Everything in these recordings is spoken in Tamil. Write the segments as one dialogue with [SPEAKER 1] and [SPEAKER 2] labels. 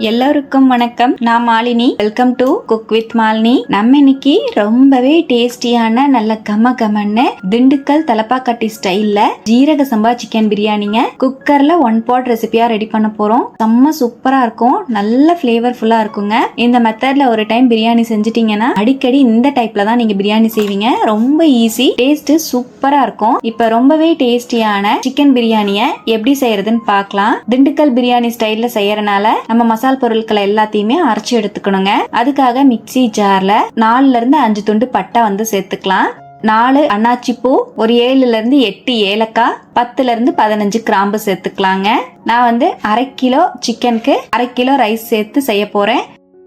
[SPEAKER 1] எல்லோருக்கும் வணக்கம். நான் Malini. Welcome to cook with Malini. நம்ம இன்னைக்கு ரொம்பவே டேஸ்டியான நல்ல கமன்னு திண்டுக்கல் தலப்பாக்கட்டி ஸ்டைல்ல ஜீரக சம்பா சிக்கன் பிரியாணிங்க குக்கர்ல 1 pot ரெசிபியா ரெடி பண்ண போறோம். செம்ம சூப்பரா இருக்கும், நல்ல ஃபிளேவர்ஃபுல்லா இருக்குங்க. இந்த மெத்தட்ல ஒரு டைம் பிரியாணி செஞ்சிட்டீங்கன்னா அடிக்கடி இந்த டைப்ல தான் நீங்க பிரியாணி செய்வீங்க. ரொம்ப ஈஸி, டேஸ்ட் சூப்பரா இருக்கும். இப்ப ரொம்பவே டேஸ்டியான சிக்கன் பிரியாணிய எப்படி செய்யறதுன்னு பார்க்கலாம். திண்டுக்கல் பிரியாணி ஸ்டைல்ல செய்யறனால நம்ம மசாலா பொருட்களை எல்லாத்தையுமே அரைச்சு எடுத்துக்கணுங்க. அதுக்காக மிக்ஸி ஜார்ல 4ல இருந்து 5 துண்டு பட்டை வந்து சேர்த்துக்கலாம். 4 அன்னாச்சி பூ, ஒரு 7ல இருந்து 8 ஏலக்காய், 10ல இருந்து 15 கிராம்பு சேர்த்துக்கலாங்க. நான் வந்து 1/2 கிலோ சிக்கனுக்கு 1/2 கிலோ ரைஸ் சேர்த்து செய்ய போறேன்.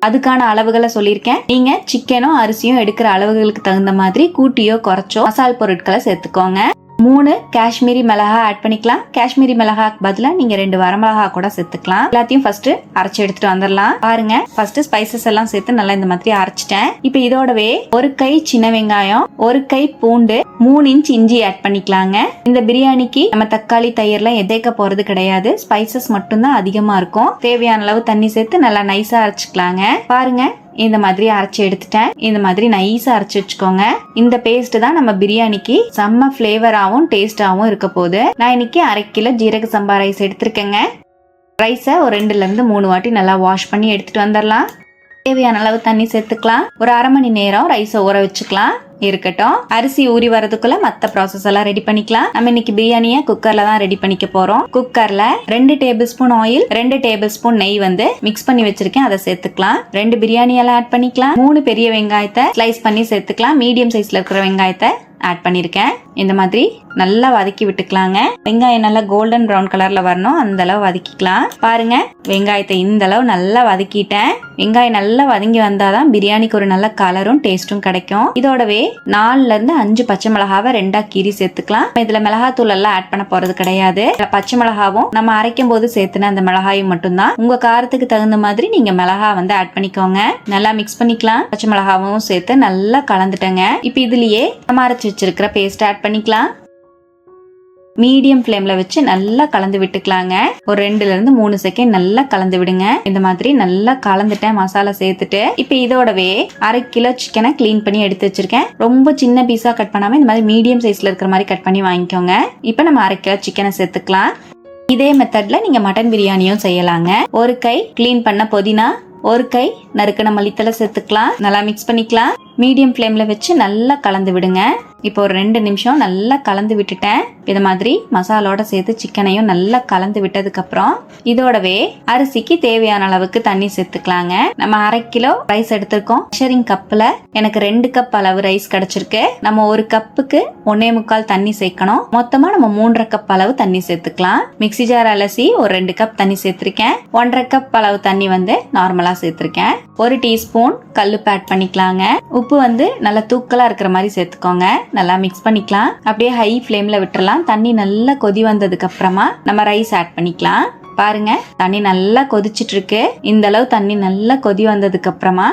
[SPEAKER 1] அதுக்கான அளவுகளை சொல்லியிருக்கேன். நீங்க சிக்கனும் அரிசியும் எடுக்கிற அளவுகளுக்கு தகுந்த மாதிரி கூட்டியோ குறைச்சோ மசாலா பொருட்களை சேர்த்துக்கோங்க. 3 காஷ்மீரி மிளகா ஆட் பண்ணிக்கலாம். காஷ்மீரி மிளகாக்கு பதிலா நீங்க 2 வரமிளகா கூட சேர்த்துக்கலாம். எல்லாத்தையும் ஃபர்ஸ்ட் அரைச்சு எடுத்துட்டு வந்துடலாம். பாருங்க, ஃபர்ஸ்ட் ஸ்பைசஸ் எல்லாம் சேர்த்து நல்லா இந்த மாதிரி அரைச்சிட்டேன். இப்ப இதோடவே 1 கை சின்ன வெங்காயம், 1 கை பூண்டு, 3 இன்ச் இஞ்சி ஆட் பண்ணிக்கலாங்க. இந்த பிரியாணிக்கு நம்ம தக்காளி தயிர்லாம் எதைக்க போறது கிடையாது, ஸ்பைசஸ் மட்டும்தான் அதிகமா இருக்கும். தேவையான அளவு தண்ணி சேர்த்து நல்லா நைஸா அரைச்சுக்கலாங்க. பாருங்க, இந்த மாதிரி அரைச்சு எடுத்துட்டேன். இந்த மாதிரி நைஸா அரைச்சு வச்சுக்கோங்க. இந்த பேஸ்ட் தான் நம்ம பிரியாணிக்கு செம்ம ஃபிளேவராகவும் டேஸ்டாகவும் இருக்க போகுது. நான் இன்னைக்கு 1/2 கிலோ ஜீரக சம்பா ரைஸ் எடுத்திருக்கேங்க. ரைஸை ஒரு 2ல இருந்து 3 வாட்டி நல்லா வாஷ் பண்ணி எடுத்துட்டு வந்துடலாம். தேவையான அளவு தண்ணி சேர்த்துக்கலாம். ஒரு 1/2 மணி நேரம் ரைஸை ஊற வச்சுக்கலாம். இருக்கட்டும். அரிசி ஊறி வரதுக்குள்ள மத்த ப்ராசஸ் எல்லாம் ரெடி பண்ணிக்கலாம். நம்ம இன்னைக்கு பிரியாணியை குக்கர்ல தான் ரெடி பண்ணிக்க போறோம். குக்கர்ல 2 table spoon oil, 2 table spoon நெய் வந்து மிக்ஸ் பண்ணி வச்சிருக்கேன். அதை சேர்த்துக்கலாம். 2 பிரியாணி எல்லாம் ஆட் பண்ணிக்கலாம். 3 பெரிய வெங்காயத்தை ஸ்லைஸ் பண்ணி சேர்த்துக்கலாம். மீடியம் சைஸ்ல இருக்கிற வெங்காயத்தை ஆட் பண்ணிருக்கேன். இந்த மாதிரி நல்லா வதக்கி விட்டுக்கலாங்க. வெங்காயம் நல்லா கோல்டன் ப்ரௌன் கலர்ல வரணும், அந்த அளவு வதக்கிக்கலாம். பாருங்க, வெங்காயத்தை இந்த அளவு நல்லா வதக்கிட்டேன். வெங்காயம் நல்லா வதங்கி வந்தாதான் பிரியாணிக்கு ஒரு நல்ல கலரும் டேஸ்டும் கிடைக்கும். இதோடவே 4ல இருந்து 5 பச்சை மிளகாவை 2ஆ கீறி சேர்த்துக்கலாம். இதுல மிளகாத்தூள் எல்லாம் ஆட் பண்ண போறது கிடையாது. பச்சை மிளகாவும் நம்ம அரைக்கும் போது சேர்த்துன அந்த மிளகாயும் மட்டும்தான். உங்க காரத்துக்கு தகுந்த மாதிரி நீங்க மிளகா வந்து ஆட் பண்ணிக்கோங்க. நல்லா மிக்ஸ் பண்ணிக்கலாம். பச்சை மிளகாவும் சேர்த்து நல்லா கலந்துட்டேங்க. இப்ப இதுலயே நம்ம அரைச்சு வச்சிருக்கிற பேஸ்ட் ஆட் பண்ணிக்கலாம். மீடியம் ஃப்ளேம்ல வச்சு நல்லா கலந்து விட்டுக்கலாங்க. ஒரு 2ல இருந்து 3 செகண்ட் நல்லா கலந்து விடுங்க. இந்த மாதிரி நல்லா கலந்துட்டேன் மசாலா சேர்த்துட்டு. இப்ப இதோடவே 1/2 கிலோ சிக்கனை கிளீன் பண்ணி எடுத்து வச்சிருக்கேன். ரொம்ப சின்ன பீஸா கட் பண்ணாம இந்த மாதிரி மீடியம் சைஸ்ல இருக்கிற மாதிரி கட் பண்ணி வாங்கிக்கோங்க. இப்ப நம்ம 1/2 கிலோ சிக்கனை சேர்த்துக்கலாம். இதே மெத்தட்ல நீங்க மட்டன் பிரியாணியும் செய்யலாங்க. 1 கை கிளீன் பண்ண புதினா, 1 கை நறுக்கின மல்லித்தலை சேர்த்துக்கலாம். நல்லா மிக்ஸ் பண்ணிக்கலாம். மீடியம் ஃப்ளேம்ல வச்சு நல்லா கலந்து விடுங்க. இப்போ ஒரு 2 நிமிஷம் நல்லா கலந்து விட்டுட்டேன். இது மாதிரி மசாலோட சேர்த்து சிக்கனையும் நல்லா கலந்து விட்டதுக்கு அப்புறம் இதோடவே அரிசிக்கு தேவையான அளவுக்கு தண்ணி சேர்த்துக்கலாங்க. நம்ம 1/2 கிலோ ரைஸ் எடுத்திருக்கோம். மெஷரிங் கப்ல எனக்கு 2 கப் அளவு ரைஸ் கிடைச்சிருக்கு. நம்ம 1 கப்புக்கு 1.25 தண்ணி சேர்க்கணும். மொத்தமா நம்ம 3.5 கப் அளவு தண்ணி சேர்த்துக்கலாம். மிக்ஸி ஜார் அலசி ஒரு 2 கப் தண்ணி சேர்த்திருக்கேன். 1.5 கப் அளவு தண்ணி வந்து நார்மலா சேர்த்திருக்கேன். 1 டீஸ்பூன் கல்லுப்பு ஆட் பண்ணிக்கலாங்க. உப்பு வந்து நல்லா தூக்கலா இருக்கிற மாதிரி சேர்த்துக்கோங்க. நல்லா மிக்ஸ் பண்ணிக்கலாம். அப்படியே ஹை ஃப்ளேம்ல விட்டுறலாம். தண்ணி நல்லா கொதி வந்ததுக்கு அப்புறமா நம்ம ரைஸ் ஆட் பண்ணிக்கலாம். பாருங்க, தண்ணி நல்லா கொதிச்சிட்டு இருக்கு. இந்த அளவு தண்ணி நல்லா கொதி வந்ததுக்கு அப்புறமா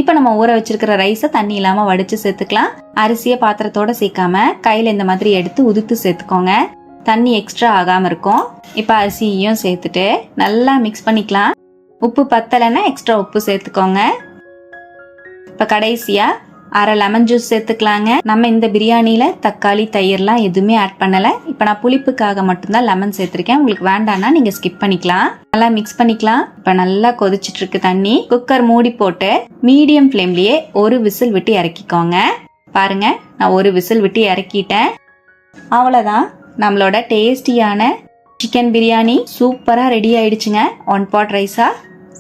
[SPEAKER 1] இப்ப நம்ம ஊற வச்சிருக்கிற ரைஸை தண்ணி இல்லாம வடிச்சு சேர்த்துக்கலாம். அரிசிய பாத்திரத்தோட சேர்க்காம கையில இந்த மாதிரி எடுத்து உதுத்து சேர்த்துக்கோங்க. தண்ணி எக்ஸ்ட்ரா ஆகாம இருக்கும். இப்ப அரிசியையும் சேர்த்துட்டு நல்லா மிக்ஸ் பண்ணிக்கலாம். உப்பு பத்தலைன்னா எக்ஸ்ட்ரா உப்பு சேர்த்துக்கோங்க. இப்ப கடைசியா 1/2 லெமன் ஜூஸ் சேர்த்துக்கலாங்க. நம்ம இந்த பிரியாணியில தக்காளி தயிர்லாம் எதுவுமே ஆட் பண்ணல. இப்ப நான் புளிப்புக்காக மட்டும்தான் லெமன் சேர்த்திருக்கேன். உங்களுக்கு வேண்டாம்னா நீங்க ஸ்கிப் பண்ணிக்கலாம். நல்லா மிக்ஸ் பண்ணிக்கலாம். இப்ப நல்லா கொதிச்சிட்டு இருக்கு தண்ணி. குக்கர் மூடி போட்டு மீடியம் ஃப்ளேம்லயே 1 விசில் விட்டு இறக்கிக்கோங்க. பாருங்க, நான் 1 விசில் விட்டு இறக்கிட்டேன். அவ்வளவுதான், நம்மளோட டேஸ்டியான சிக்கன் பிரியாணி சூப்பரா ரெடி ஆயிடுச்சுங்க. 1 pot ரைஸா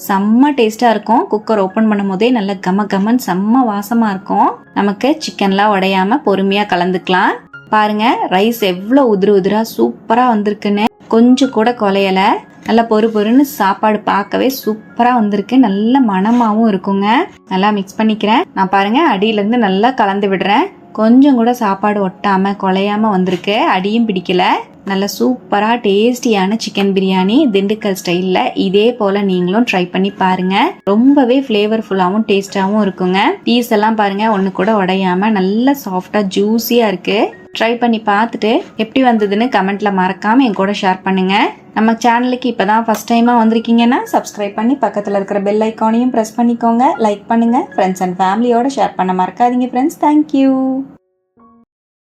[SPEAKER 1] செம்ம டேஸ்டா இருக்கும். குக்கர் ஓபன் பண்ணும் போதே நல்ல கமன்னு செம்ம வாசமா இருக்கும். நமக்கு சிக்கன்லாம் உடையாம பொறுமையா கலந்துக்கலாம். பாருங்க, ரைஸ் எவ்வளவு உதிரா சூப்பரா வந்திருக்குன்னு. கொஞ்சம் கூட குலையல. நல்லா பொறுன்னு சாப்பாடு பார்க்கவே சூப்பரா வந்திருக்கு. நல்ல மணமாவும் இருக்குங்க. நல்லா மிக்ஸ் பண்ணிக்கிறேன். நான் பாருங்க அடியில இருந்து நல்லா கலந்து விடுறேன். கொஞ்சம் கூட சாப்பாடு ஒட்டாம குலையாம வந்திருக்கு. அடியும் பிடிக்கல. நல்ல சூப்பரா டேஸ்டியான சிக்கன் பிரியாணி திண்டுக்கல் ஸ்டைல்ல இதே போல நீங்களும் ட்ரை பண்ணி பாருங்க. ரொம்பவே ஃபிளேவர்ஃபுல்லாவும் டேஸ்டாவும் இருக்குங்க. பீஸ் எல்லாம் பாருங்க ஒண்ணு கூட உடையாம நல்ல சாஃப்டா ஜூஸியா இருக்கு. ட்ரை பண்ணி பார்த்துட்டு எப்படி வந்ததுன்னு கமெண்ட்ல மறக்காம என் கூட ஷேர் பண்ணுங்க. நம்ம சேனலுக்கு இப்பதான் ஃபர்ஸ்ட் டைமா வந்திருக்கீங்கன்னா சப்ஸ்கிரைப் பண்ணி பக்கத்துல இருக்கிற பெல் ஐக்கானையும் பிரஸ் பண்ணிக்கோங்க. லைக் பண்ணுங்க. ஃப்ரெண்ட்ஸ் அண்ட் ஃபேமிலியோட ஷேர் பண்ண மறக்காதீங்க ஃப்ரெண்ட்ஸ். தேங்க்யூ.